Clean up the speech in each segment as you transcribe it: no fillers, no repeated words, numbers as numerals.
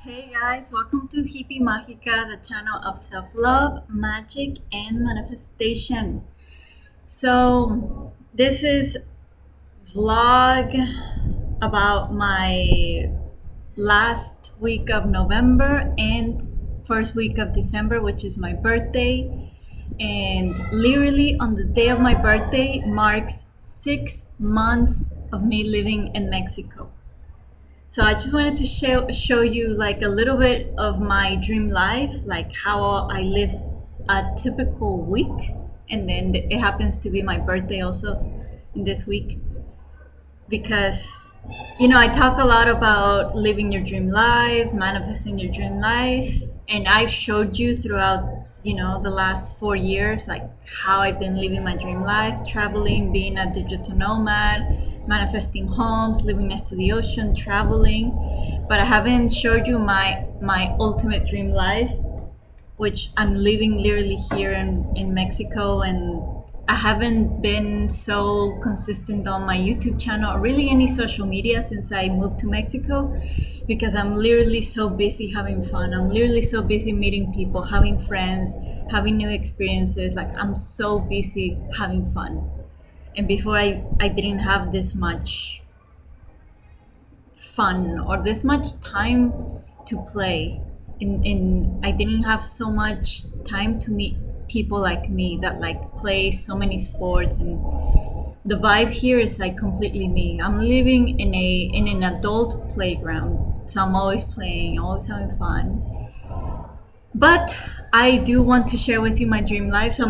Hey guys, welcome to Hippie Mágica, the channel of self love, magic, and manifestation. This is vlog about my last week of November and first week of December, which is my birthday. And literally on the day of my birthday marks 6 months of me living in Mexico. So I just wanted to show you like a little bit of my dream life, like how I live a typical week. And then it happens to be my birthday also in this week because I talk a lot about living your dream life, manifesting your dream life, and I've showed you throughout the last 4 years like how I've been living my dream life, traveling, being a digital nomad, manifesting homes, living next to the ocean, traveling. But I haven't showed you my ultimate dream life, which I'm living literally here in Mexico. And I haven't been so consistent on my YouTube channel or really any social media since I moved to Mexico because I'm literally so busy having fun. I'm literally so busy meeting people, having friends, having new experiences. Like I'm so busy having fun. And before I didn't have this much fun or this much time to play in I didn't have so much time to meet people like me that like play so many sports. And the vibe here is like completely me. I'm living in an adult playground, so I'm always playing, always having fun. But I do want to share with you my dream life, so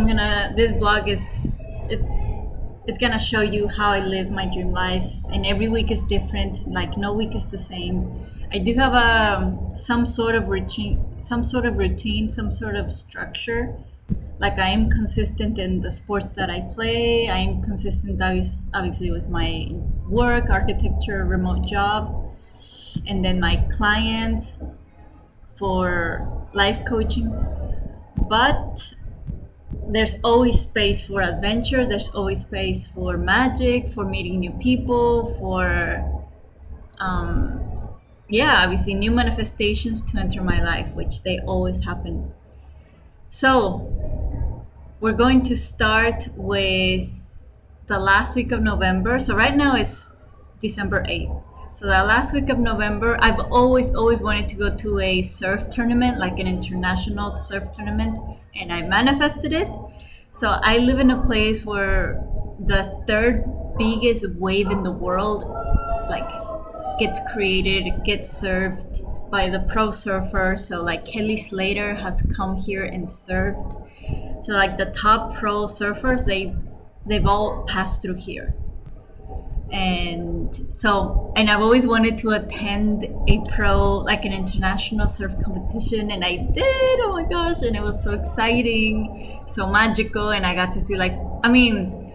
this blog is it's gonna show you how I live my dream life, and every week is different. Like no week is the same. I do have some sort of routine, some sort of structure. Like I am consistent in the sports that I play. I am consistent, obviously, with my work, architecture, remote job, and then my clients for life coaching. But there's always space for adventure, there's always space for magic, for meeting new people, for obviously new manifestations to enter my life, which they always happen. So we're going to start with the last week of November. So right now it's December 8th. So that last week of November, I've always wanted to go to a surf tournament, like an international surf tournament, and I manifested it. So I live in a place where the third biggest wave in the world, like, gets created, gets surfed by the pro surfers. So like Kelly Slater has come here and surfed. So like the top pro surfers, they've all passed through here. And I've always wanted to attend a pro, like an international surf competition, and I did. Oh my gosh, and it was so exciting, so magical. And I got to see, like, I mean,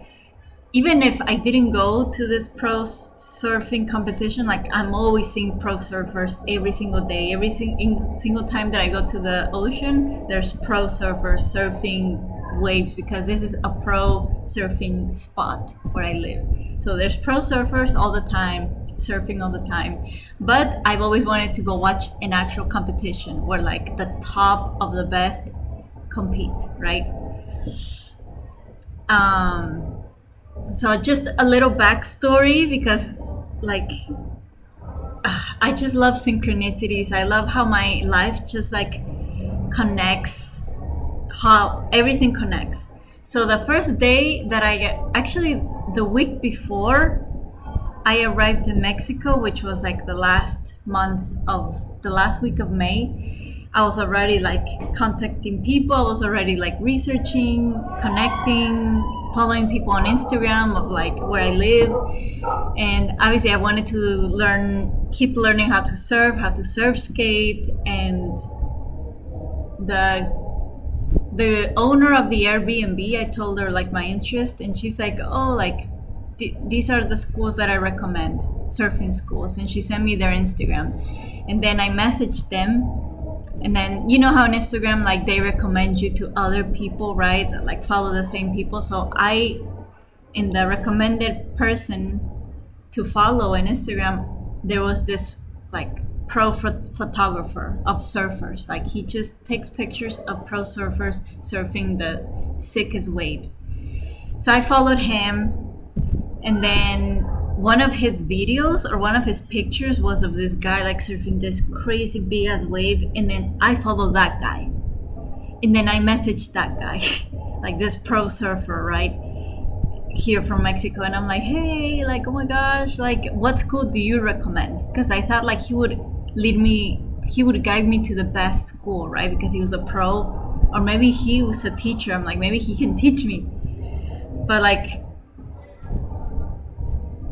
even if I didn't go to this pro surfing competition, like I'm always seeing pro surfers every single day. Every single time that I go to the ocean, there's pro surfers surfing waves because this is a pro surfing spot where I live. So there's pro surfers all the time, surfing all the time. But I've always wanted to go watch an actual competition where like the top of the best compete, right? So just a little backstory because like I just love synchronicities. I love how my life just like connects, how everything connects. So the first day that actually the week before I arrived in Mexico, which was like the last week of May, I was already like contacting people. I was already like researching, connecting, following people on Instagram of like where I live. And obviously I wanted to keep learning how to surfskate. And the owner of the Airbnb, I told her like my interest, and she's like, oh, like these are the schools that I recommend, surfing schools. And she sent me their Instagram, and then I messaged them. And then you know how on Instagram, like they recommend you to other people, right? That like follow the same people. So in the recommended person to follow on Instagram, there was this like pro photographer of surfers. Like he just takes pictures of pro surfers surfing the sickest waves. So I followed him, and then one of his videos or one of his pictures was of this guy like surfing this crazy big ass wave, and then I followed that guy, and then I messaged that guy, like this pro surfer, right, here from Mexico, and I'm like, hey, like, oh my gosh, like, what school do you recommend? Because I thought like he would guide me to the best school, right? Because he was a pro, or maybe he was a teacher. I'm like, maybe he can teach me. But like,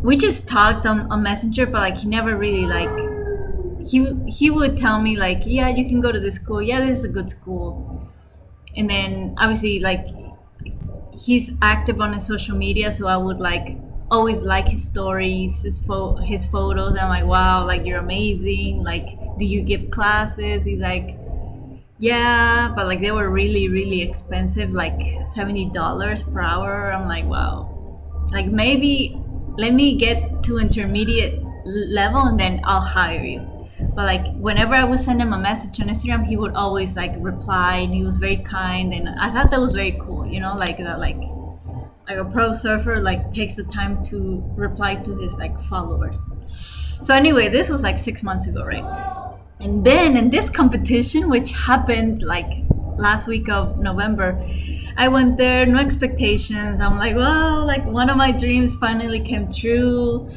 we just talked on Messenger, but like he never really like he would tell me like, yeah, you can go to this school. Yeah, this is a good school. And then obviously like he's active on his social media, so I would like always like his stories, his photos. I'm like, wow, like you're amazing. Like, do you give classes? He's like, yeah, but like they were really really expensive, like $70 per hour. I'm like, wow, like maybe let me get to intermediate level and then I'll hire you. But like whenever I would send him a message on Instagram, he would always like reply, and he was very kind, and I thought that was very cool, you know, like that, like a pro surfer like takes the time to reply to his like followers. So anyway, this was like 6 months ago, right? And then in this competition, which happened like last week of November, I went there, no expectations. I'm like, wow, like one of my dreams finally came true.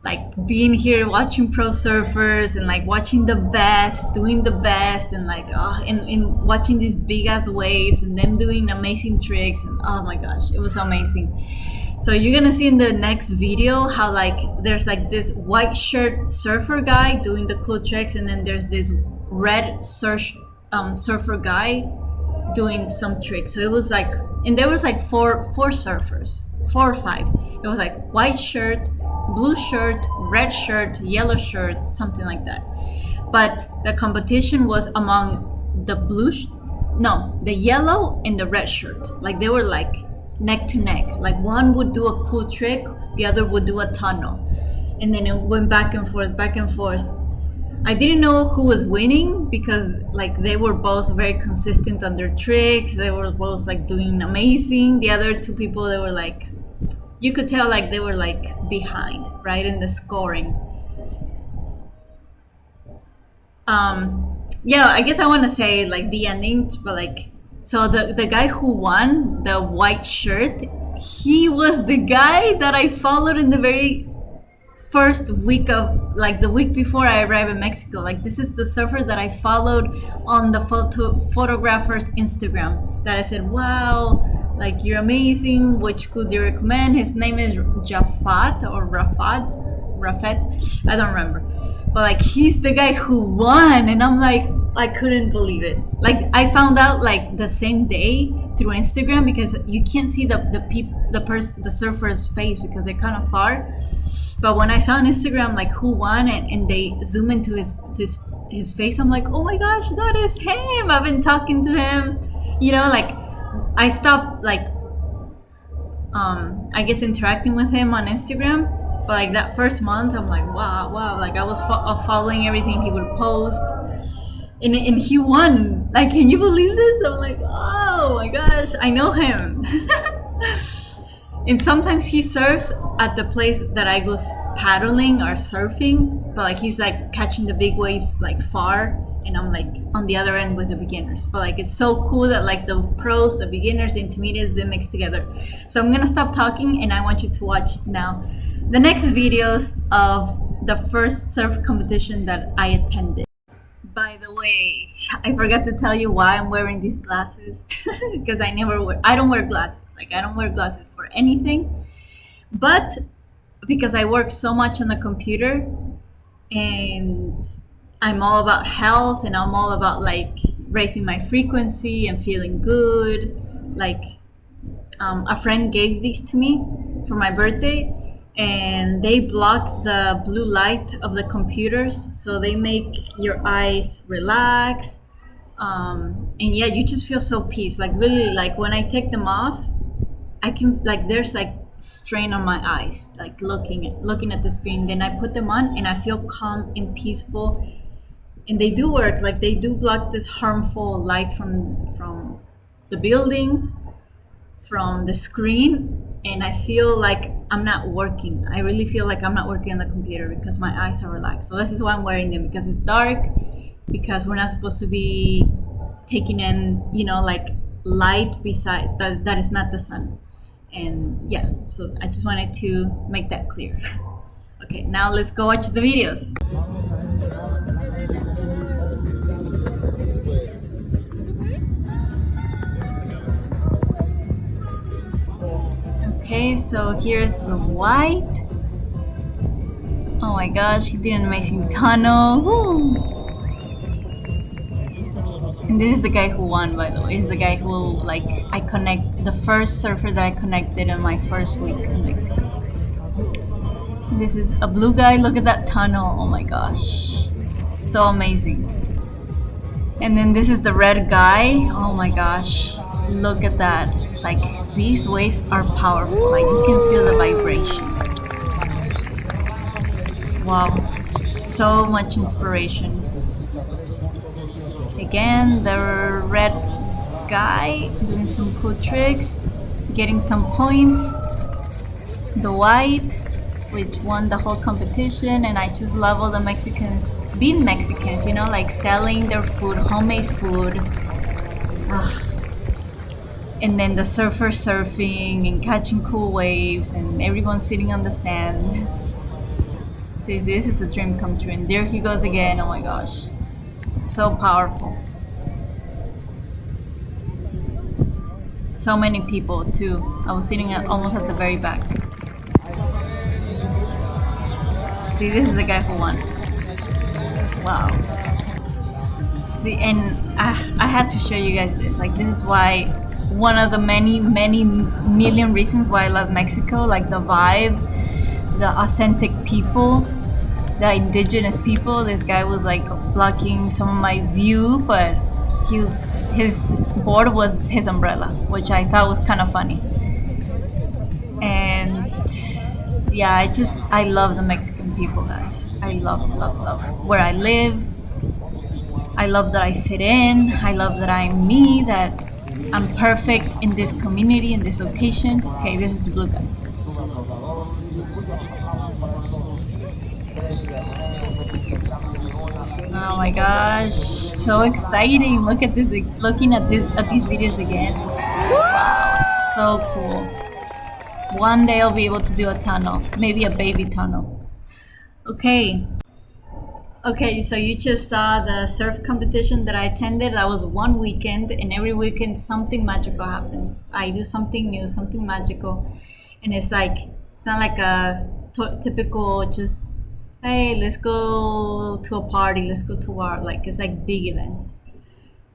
Like being here, watching pro surfers, and like watching the best, doing the best, and like, and watching these big ass waves, and them doing amazing tricks, and oh my gosh, it was amazing. So you're gonna see in the next video how like there's like this white shirt surfer guy doing the cool tricks, and then there's this red surfer guy doing some tricks. So it was like, and there was like four surfers, 4 or 5. It was like white shirt, blue shirt, red shirt, yellow shirt, something like that. But the competition was among the the yellow and the red shirt. Like they were like neck to neck. Like one would do a cool trick, the other would do a tunnel, and then it went back and forth, back and forth. I didn't know who was winning because like they were both very consistent on their tricks. They were both like doing amazing. The other 2 people, they were like, you could tell like they were like behind, right, in the scoring. Yeah, I guess I want to say like the ending, but like, so the guy who won, the white shirt, he was the guy that I followed in the very first week of, like the week before I arrived in Mexico. Like this is the surfer that I followed on the photographer's Instagram, that I said, wow, like you're amazing, which school do you recommend? His name is Jafat or Rafet, I don't remember, but like he's the guy who won, and I'm like, I couldn't believe it. Like I found out like the same day through Instagram, because you can't see the surfer's face because they're kind of far. But when I saw on Instagram like who won, and they zoom into his face, I'm like, oh my gosh, that is him. I've been talking to him, you know, like I stopped like I guess interacting with him on Instagram, but like that first month I'm like, wow, like I was following everything he would post, and he won. Like, can you believe this? I'm like, oh my gosh, I know him. And sometimes he surfs at the place that I go paddling or surfing, but like he's like catching the big waves like far, and I'm like on the other end with the beginners. But like it's so cool that like the pros, the beginners, the intermediates, they mix together. So I'm gonna stop talking, and I want you to watch now the next videos of the first surf competition that I attended. By the way, I forgot to tell you why I'm wearing these glasses, because I don't wear glasses. Like I don't wear glasses for anything, but because I work so much on the computer, and I'm all about health, and I'm all about like raising my frequency and feeling good. Like a friend gave these to me for my birthday, and they block the blue light of the computers, so they make your eyes relax, and yeah, you just feel so peace. Like really, like when I take them off, I can, like there's like strain on my eyes, like looking at the screen. Then I put them on, and I feel calm and peaceful, and they do work. Like they do block this harmful light from the buildings, from the screen, and I feel like I'm not working. I really feel like I'm not working on the computer because my eyes are relaxed. So this is why I'm wearing them, because it's dark, because we're not supposed to be taking in, like light beside that is not the sun. And yeah, so I just wanted to make that clear. Okay, now let's go watch the videos. Okay, so here's the white. Oh my gosh, he did an amazing tunnel. Woo! And this is the guy who won, by the way. He's the guy who, like, the first surfer that I connected in my first week in Mexico. This is a blue guy. Look at that tunnel. Oh my gosh. So amazing. And then this is the red guy. Oh my gosh. Look at that. Like, these waves are powerful. Like, you can feel the vibration. Wow. So much inspiration. Again, the red guy doing some cool tricks, getting some points. The white, which won the whole competition, and I just love all the Mexicans being Mexicans, like selling their food, homemade food. Ah. And then the surfers surfing and catching cool waves, and everyone sitting on the sand. Seriously, this is a dream come true. And there he goes again. Oh my gosh. So powerful. So many people too. I was sitting almost at the very back. See, this is the guy who won. Wow. See, and I had to show you guys this. Like, this is why, one of the many, many million reasons why I love Mexico. Like the vibe, the authentic people, the indigenous people. This guy was like blocking some of my view, but his board was his umbrella, which I thought was kind of funny. And yeah, I love the Mexican people, guys. I love where I live. I love that I fit in. I love that I'm me, that I'm perfect in this community, in this location. Okay, this is the blue guy. Oh my gosh, so exciting. Look at this, looking at these videos again. Wow, so cool. One day I'll be able to do a tunnel, maybe a baby tunnel. Okay, so you just saw the surf competition that I attended. That was one weekend, and every weekend something magical happens. I do something new, something magical, and it's not like a typical just, hey, let's go to a party, let's go to our, like, it's like big events.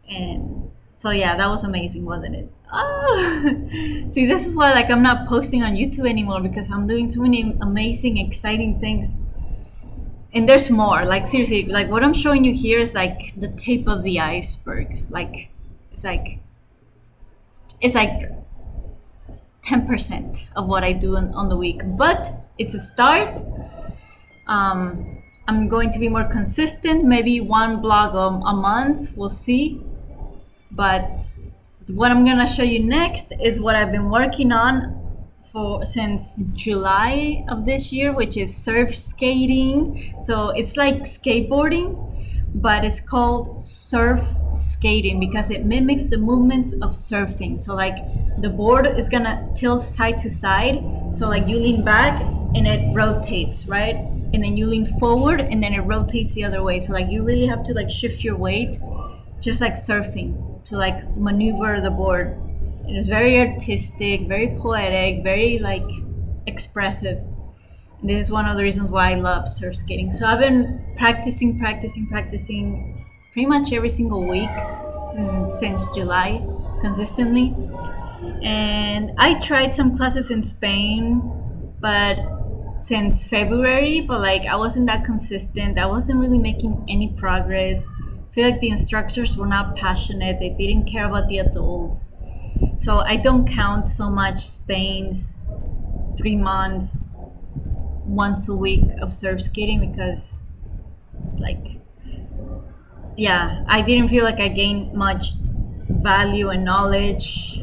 And so yeah, that was amazing, wasn't it? Oh, see, this is why, like, I'm not posting on YouTube anymore, because I'm doing so many amazing, exciting things. And there's more. Like, seriously, like what I'm showing you here is like the tip of the iceberg. Like, it's like 10% of what I do on the week, but it's a start. I'm going to be more consistent, maybe one blog a month, we'll see. But what I'm gonna show you next is what I've been working on since July of this year, which is surf skating. So it's like skateboarding, but it's called surf skating because it mimics the movements of surfing. So like the board is gonna tilt side to side, so like you lean back and it rotates, right? And then you lean forward and then it rotates the other way. So like you really have to like shift your weight, just like surfing, to like maneuver the board. It is very artistic, very poetic, very like expressive. And this is one of the reasons why I love surf skating. So I've been practicing pretty much every single week since July, consistently. And I tried some classes in Spain, but since February, but like I wasn't that consistent. I wasn't really making any progress. I feel like the instructors were not passionate. They didn't care about the adults. So I don't count so much Spain's 3 months, once a week of surf skating, because like yeah, I didn't feel like I gained much value and knowledge.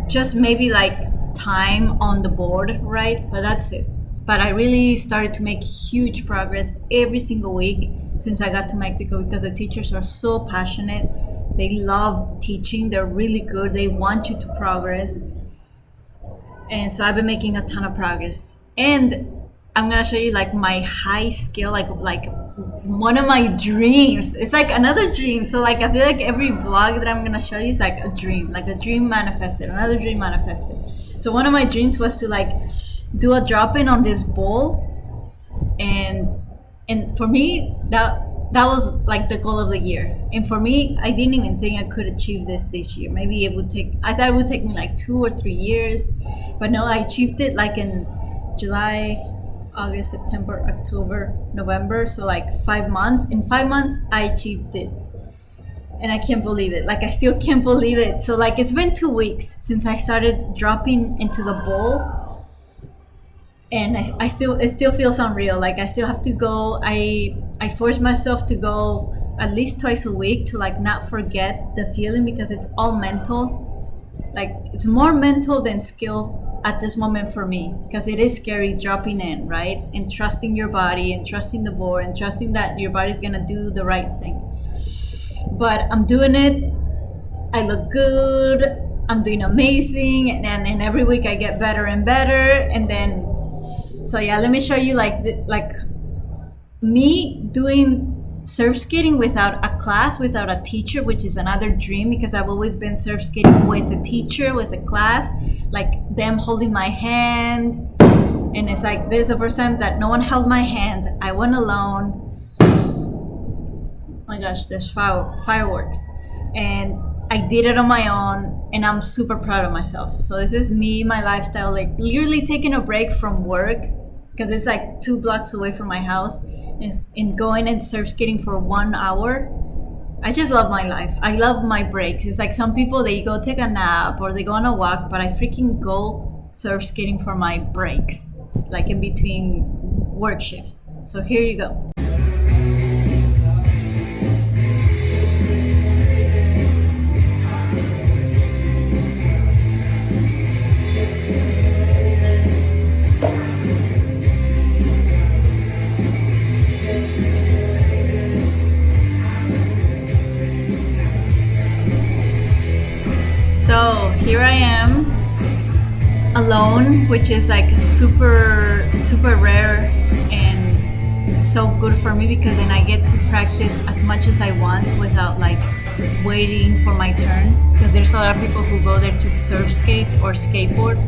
Just maybe like time on the board, right? But that's it. But I really started to make huge progress every single week since I got to Mexico because the teachers are so passionate. They love teaching, they're really good, they want you to progress. And so I've been making a ton of progress. And I'm gonna show you like my high skill, like one of my dreams. It's like another dream. So like I feel like every vlog that I'm gonna show you is like a dream manifested, another dream manifested. So one of my dreams was to like do a drop in on this bowl, and for me that was like the goal of the year. And for me, I didn't even think I could achieve this year. Maybe I thought it would take me like 2 or 3 years, but no, I achieved it like in July, August, September, October, November. So like 5 months. In 5 months I achieved it, and I can't believe it. Like I still can't believe it. So like it's been 2 weeks since I started dropping into the bowl, and I still, it still feels unreal. Like I still have to go. I force myself to go at least twice a week to like not forget the feeling, because it's all mental. Like it's more mental than skill at this moment for me, because it is scary dropping in, right? And trusting your body and trusting the board and trusting that your body's gonna do the right thing. But I'm doing it. I look good. I'm doing amazing, and every week I get better and better. And then, so yeah, let me show you like me doing surf skating without a class, without a teacher, which is another dream, because I've always been surf skating with a teacher, with a class, like them holding my hand. And it's like, this is the first time that no one held my hand. I went alone. Oh my gosh, there's fireworks. And I did it on my own, and I'm super proud of myself. So this is me, my lifestyle, like literally taking a break from work, because it's like 2 blocks away from my house, and going and surf skating for 1 hour. I just love my life. I love my breaks. It's like some people, they go take a nap or they go on a walk, but I freaking go surf skating for my breaks, like in between work shifts. So here you go. So here I am alone, which is like super rare and so good for me, because then I get to practice as much as I want without like waiting for my turn, because there's a lot of people who go there to surf skate or skateboard.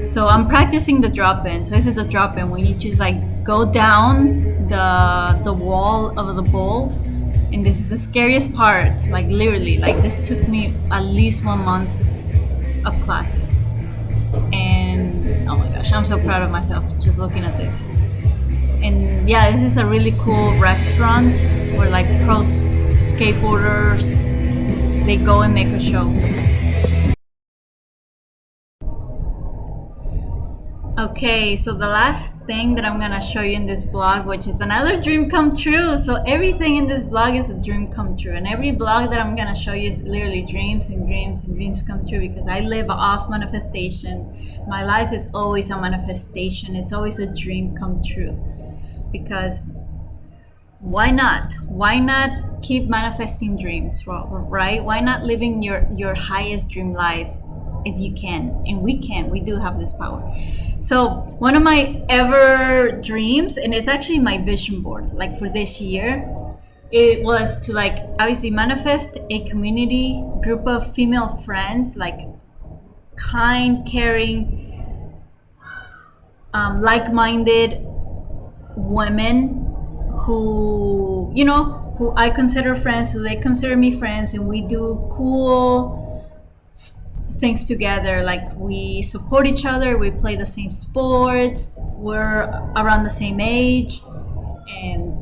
So I'm practicing the drop in. So this is a drop in when you just like go down the wall of the bowl. And this is the scariest part, like literally, like this took me at least 1 month of classes. And oh my gosh, I'm so proud of myself just looking at this. And yeah, this is a really cool restaurant where like pro skateboarders, they go and make a show. Okay, so the last thing that I'm gonna show you in this vlog, which is another dream come true. So everything in this vlog is a dream come true, and every vlog that I'm gonna show you is literally dreams and dreams and dreams come true, because I live off manifestation. My life is always a manifestation. It's always a dream come true, because why not? Why not keep manifesting dreams, right? Why not living your highest dream life if you can? And we can. We do have this power. So one of my ever dreams, and it's actually my vision board, like for this year, it was to like obviously manifest a community group of female friends, like kind, caring, like-minded women who, you know, who I consider friends, who they consider me friends, and we do cool things together. Like we support each other, we play the same sports, we're around the same age. And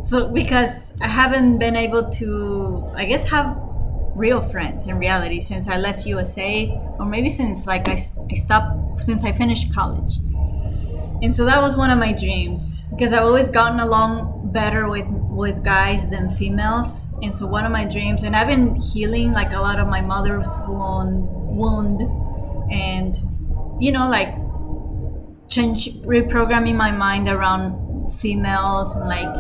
so because I haven't been able to, I guess, have real friends in reality since I left USA, or maybe since like I stopped, since I finished college. And so that was one of my dreams, because I've always gotten along better with guys than females. And so one of my dreams, and I've been healing like a lot of my mother's wound, and like change reprogramming my mind around females and like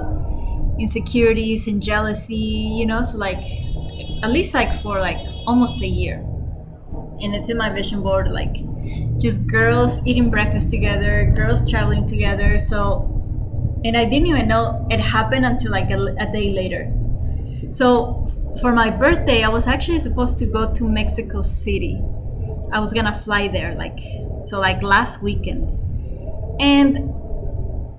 insecurities and jealousy, so like at least like for like almost a year. And it's in my vision board, like just girls eating breakfast together, girls traveling together. So, and I didn't even know it happened until like a day later. So for my birthday, I was actually supposed to go to Mexico City. I was gonna fly there, like last weekend. And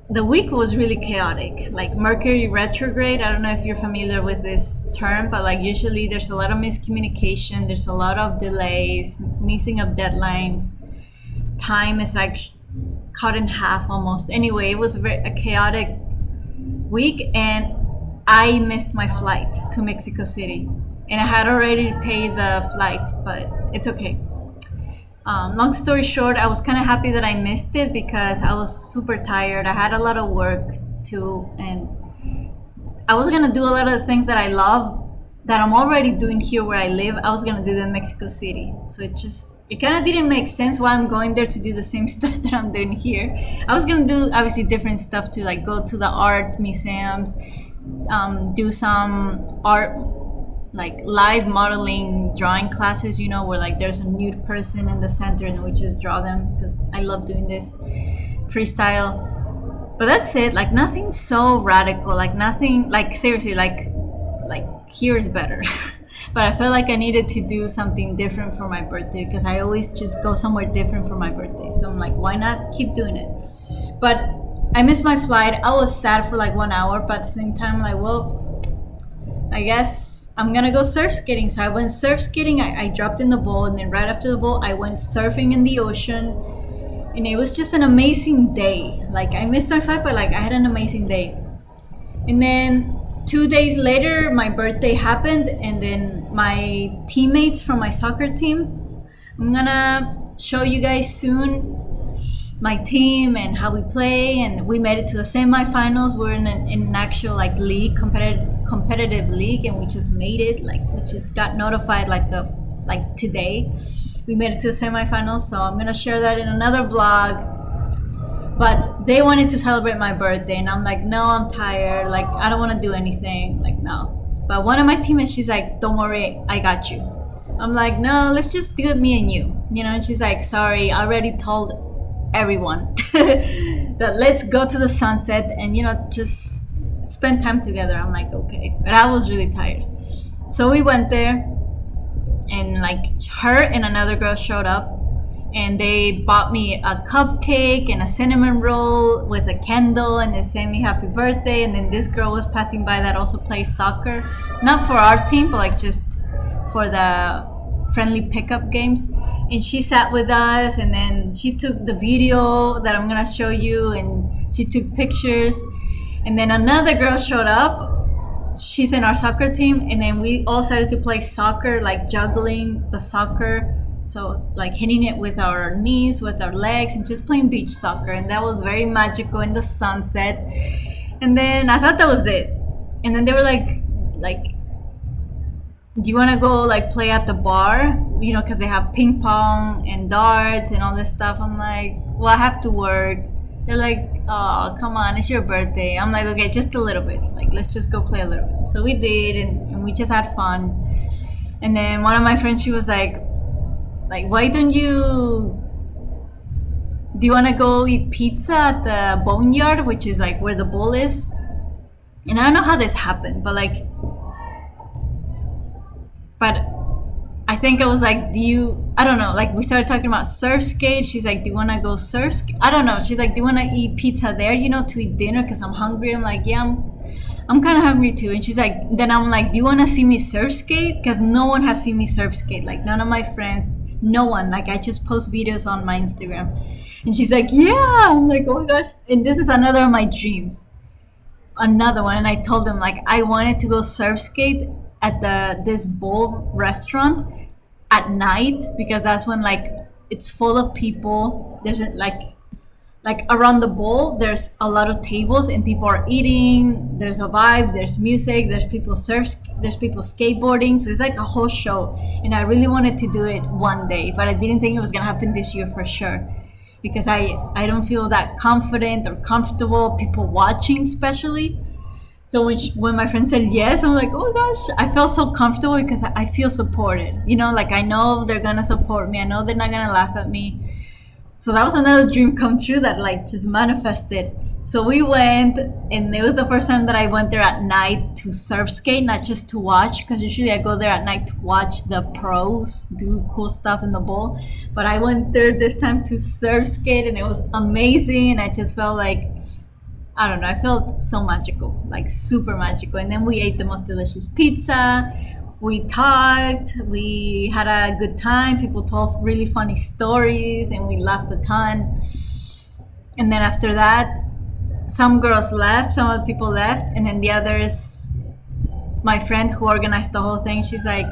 the week was really chaotic, like Mercury retrograde. I don't know if you're familiar with this term, but like usually there's a lot of miscommunication, there's a lot of delays, missing of deadlines, time is like cut in half almost. Anyway, it was a chaotic week, and I missed my flight to Mexico City, and I had already paid the flight, but it's okay. Long story short, I was kind of happy that I missed it because I was super tired. I had a lot of work too, and I was gonna do a lot of the things that I love that I'm already doing here where I live. I was gonna do them in Mexico City, so it kind of didn't make sense why I'm going there to do the same stuff that I'm doing here. I was gonna do obviously different stuff to like go to the art museums, do some art like live modeling drawing classes, where like there's a nude person in the center and we just draw them because I love doing this freestyle. But that's it, like nothing so radical, like nothing like seriously like here is better. But I felt like I needed to do something different for my birthday because I always just go somewhere different for my birthday. So I'm like, why not keep doing it? But I missed my flight. I was sad for like 1 hour, but at the same time, like, well, I guess I'm gonna go surf skating. So I went surf skating. I dropped in the bowl, and then right after the bowl, I went surfing in the ocean, and it was just an amazing day. Like I missed my flight, but like I had an amazing day. And then 2 days later, my birthday happened, and then my teammates from my soccer team. I'm gonna show you guys soon my team and how we play, and we made it to the semifinals. We're in an actual like league, competitive league, and we just made it. Like we just got notified like today. We made it to the semifinals, so I'm gonna share that in another blog. But they wanted to celebrate my birthday, and I'm like, no, I'm tired. Like I don't want to do anything. Like no. But one of my teammates, she's like, don't worry, I got you. I'm like, no, let's just do it, me and you. And she's like, sorry, I already told everyone that let's go to the sunset and just spend time together. I'm like, okay, but I was really tired. So we went there, and like her and another girl showed up, and they bought me a cupcake and a cinnamon roll with a candle, and they sang me happy birthday. And then this girl was passing by that also plays soccer, not for our team, but like just for the friendly pickup games. And she sat with us, and then she took the video that I'm gonna show you, and she took pictures. And then another girl showed up. She's in our soccer team, and then we all started to play soccer, like juggling the soccer. So like hitting it with our knees, with our legs, and just playing beach soccer. And that was very magical in the sunset. And then I thought that was it. And then they were like, do you want to go like play at the bar? Because they have ping pong and darts and all this stuff. I'm like, well, I have to work. They're like, oh, come on, it's your birthday. I'm like, okay, just a little bit. Like, let's just go play a little bit. So we did, and we just had fun. And then one of my friends, she was like, why don't you, do you want to go eat pizza at the boneyard, which is like where the bowl is? And I don't know how this happened, but I think I was like, I don't know, like we started talking about Surfskate. She's like, do you want to go Surfskate? I don't know. She's like, do you want to eat pizza there, to eat dinner? Because I'm hungry. I'm like, yeah, I'm kind of hungry too. And she's like, then I'm like, do you want to see me Surfskate? Because no one has seen me Surfskate. Like none of my friends, no one. Like I just post videos on my Instagram. And she's like, yeah. I'm like, oh my gosh. And this is another of my dreams. Another one. And I told them like, I wanted to go Surfskate at this bowl restaurant at night, because that's when like it's full of people. There's like like around the bowl, there's a lot of tables and people are eating. There's a vibe. There's music. There's people There's people skateboarding. So it's like a whole show. And I really wanted to do it one day, but I didn't think it was gonna happen this year for sure, because I don't feel that confident or comfortable. People watching, especially. So when my friend said yes, I'm like, oh gosh, I felt so comfortable because I feel supported. Like I know they're gonna support me. I know they're not gonna laugh at me. So that was another dream come true that like just manifested. So we went, and it was the first time that I went there at night to surf skate, not just to watch, because usually I go there at night to watch the pros do cool stuff in the bowl. But I went there this time to surf skate, and it was amazing. And I just felt like, I don't know, I felt so magical, like super magical. And then we ate the most delicious pizza. We talked, we had a good time. People told really funny stories, and we laughed a ton. And then after that, some girls left, some other people left, and then the others, my friend who organized the whole thing, she's like,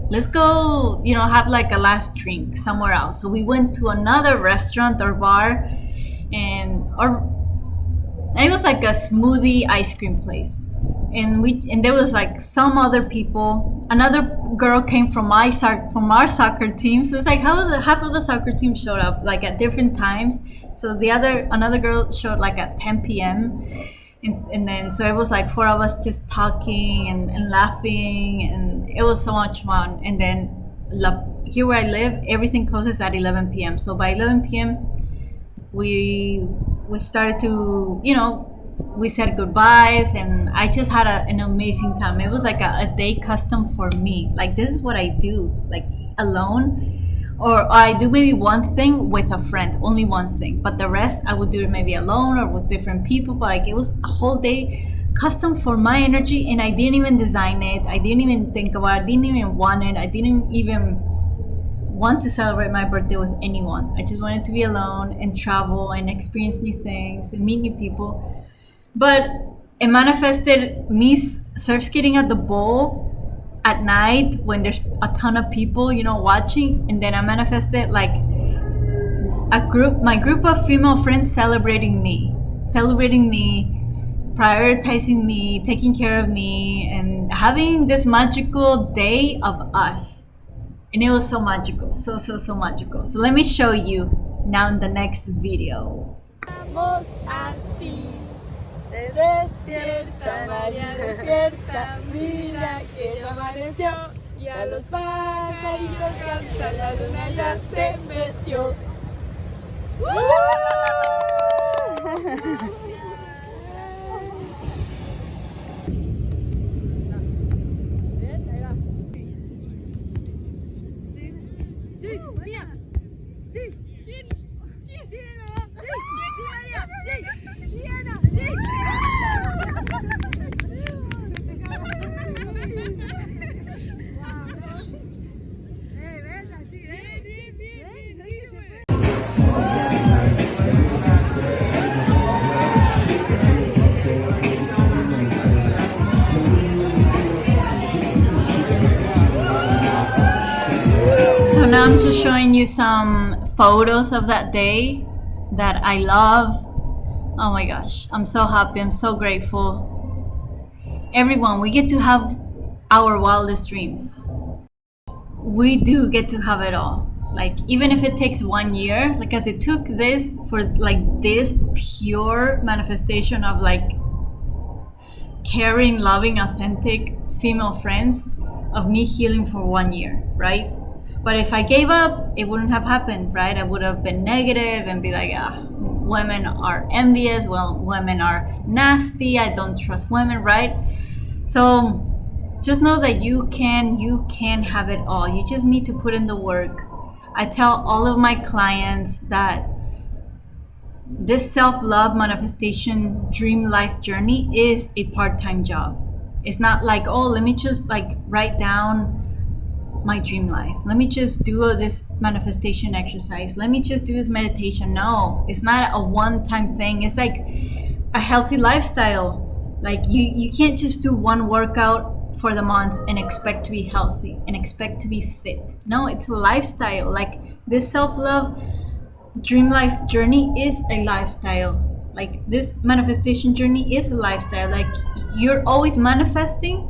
let's go, have like a last drink somewhere else. So we went to another restaurant or bar, and it was like a smoothie ice cream place. And there was like some other people. Another girl came from our soccer team. So it's like half of the soccer team showed up like at different times. So another girl showed like at 10 p.m. And then so it was like four of us just talking and laughing, and it was so much fun. And then here where I live, everything closes at 11 p.m. So by 11 p.m. we started to, we said goodbyes, and I just had an amazing time. It was like a day custom for me. Like, this is what I do, like alone, or I do maybe one thing with a friend, only one thing, but the rest I would do it maybe alone or with different people. But like, it was a whole day custom for my energy, and I didn't even design it. I didn't even think about it. I didn't even want it. I didn't even want to celebrate my birthday with anyone. I just wanted to be alone and travel and experience new things and meet new people. But it manifested me surf skating at the bowl at night when there's a ton of people, watching. And then I manifested like my group of female friends celebrating me, prioritizing me, taking care of me, and having this magical day of us. And it was so magical, so magical. So let me show you now in the next video. Vamos así. Te despierta, María despierta, mira que ya amaneció y a los pajaritos cantan, la luna ya se metió. So now I'm just showing you some photos of that day that I love. Oh my gosh, I'm so happy, I'm so grateful. Everyone, we get to have our wildest dreams. We do get to have it all. Like, even if it takes 1 year, because it took this for like this pure manifestation of like caring, loving, authentic female friends, of me healing for 1 year, right? But if I gave up, it wouldn't have happened, right? I would have been negative and be like, women are envious, well, women are nasty, I don't trust women, right? So just know that you can have it all. You just need to put in the work. I tell all of my clients that this self-love manifestation dream life journey is a part-time job. It's not like, oh, let me just like write down my dream life. Let me just do this manifestation exercise. Let me just do this meditation. No, it's not a one-time thing. It's like a healthy lifestyle. Like you can't just do one workout for the month and expect to be healthy and expect to be fit. No, it's a lifestyle. Like this self-love dream life journey is a lifestyle. Like this manifestation journey is a lifestyle. Like you're always manifesting,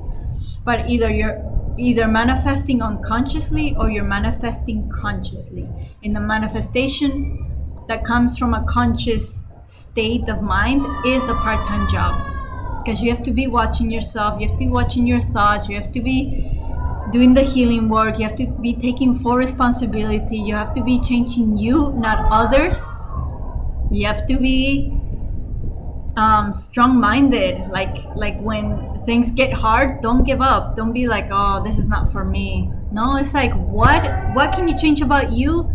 but either manifesting unconsciously or you're manifesting consciously. In the manifestation that comes from a conscious state of mind is a part-time job, because you have to be watching yourself, you have to be watching your thoughts, you have to be doing the healing work, you have to be taking full responsibility, you have to be changing you, not others. You have to be strong-minded. Like when things get hard, don't give up. Don't be like, oh, this is not for me. No, it's like, what can you change about you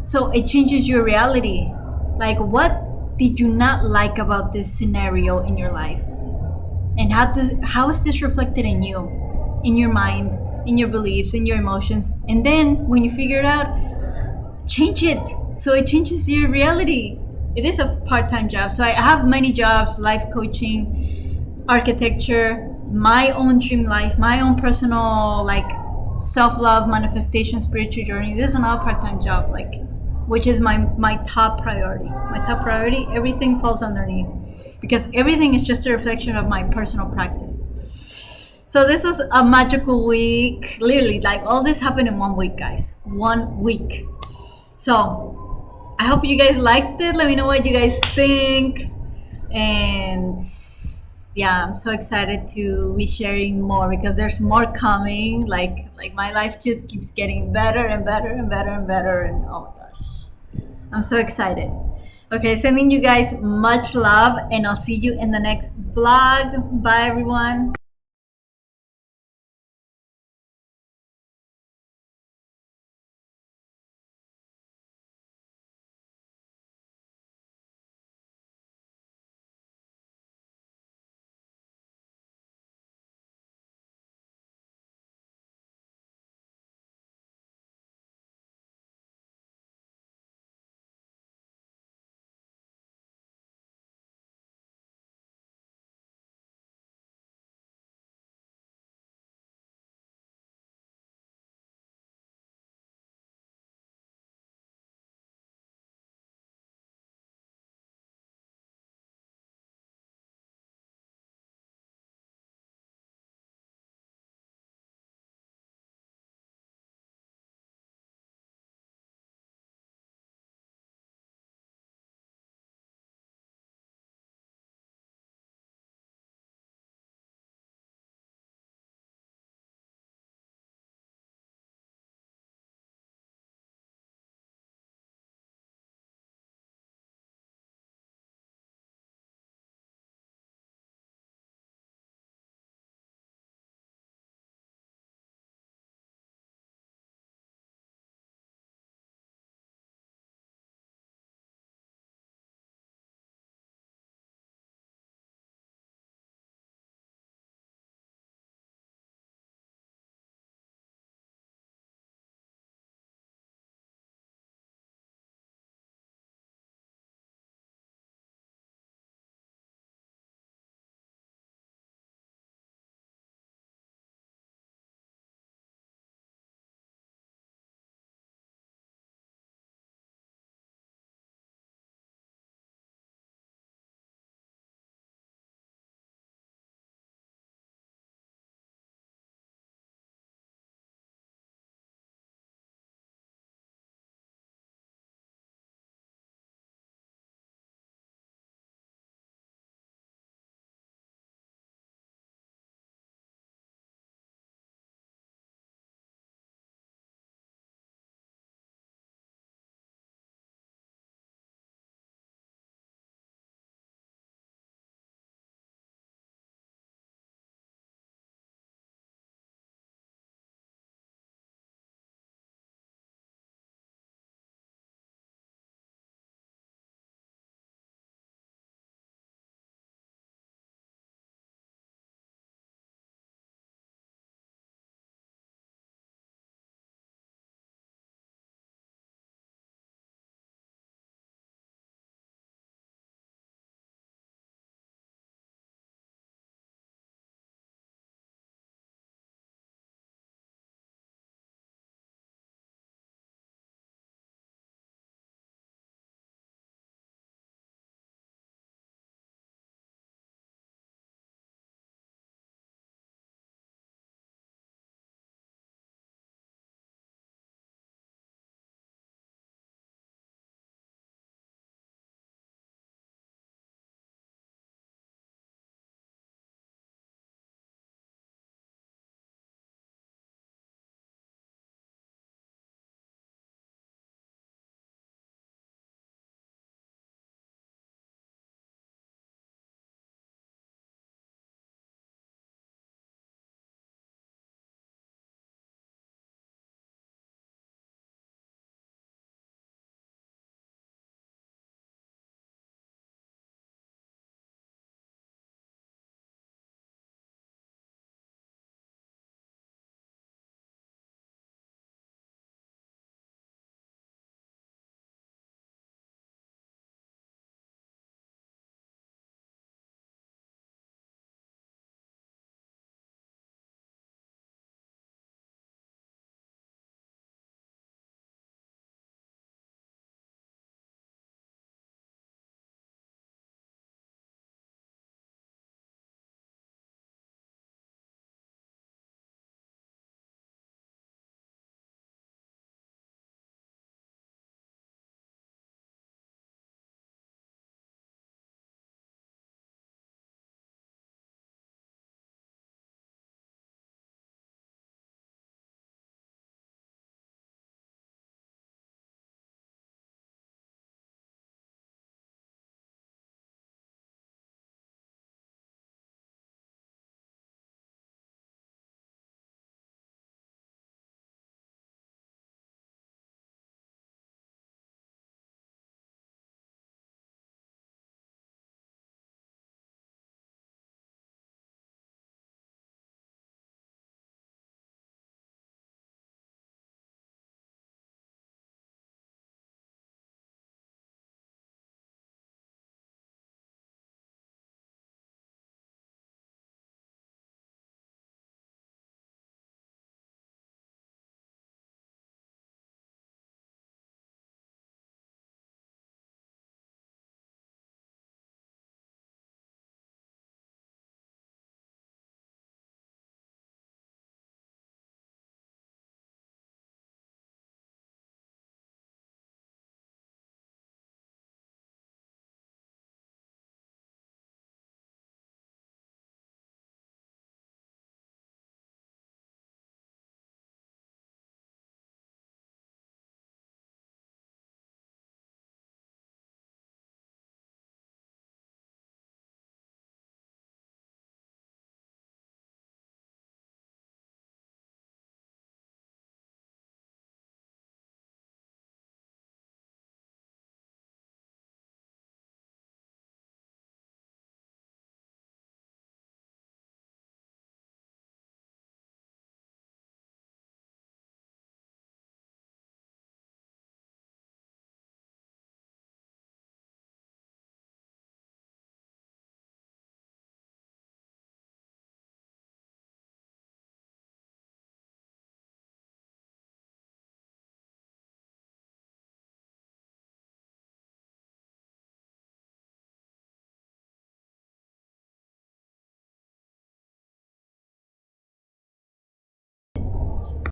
so it changes your reality? Like, what did you not like about this scenario in your life, and how is this reflected in you, in your mind, in your beliefs, in your emotions? And then when you figure it out, change it so it changes your reality. It is a part-time job. So I have many jobs: life coaching, architecture, my own dream life, my own personal, like, self-love, manifestation, spiritual journey. This is another part-time job, like, which is my top priority. My top priority, everything falls underneath, because everything is just a reflection of my personal practice. So this was a magical week. Literally, like, all this happened in 1 week, guys. 1 week. So I hope you guys liked it. Let me know what you guys think. And yeah, I'm so excited to be sharing more, because there's more coming. Like my life just keeps getting better and better and better and better. And oh my gosh, I'm so excited. Okay, sending you guys much love, and I'll see you in the next vlog. Bye, everyone.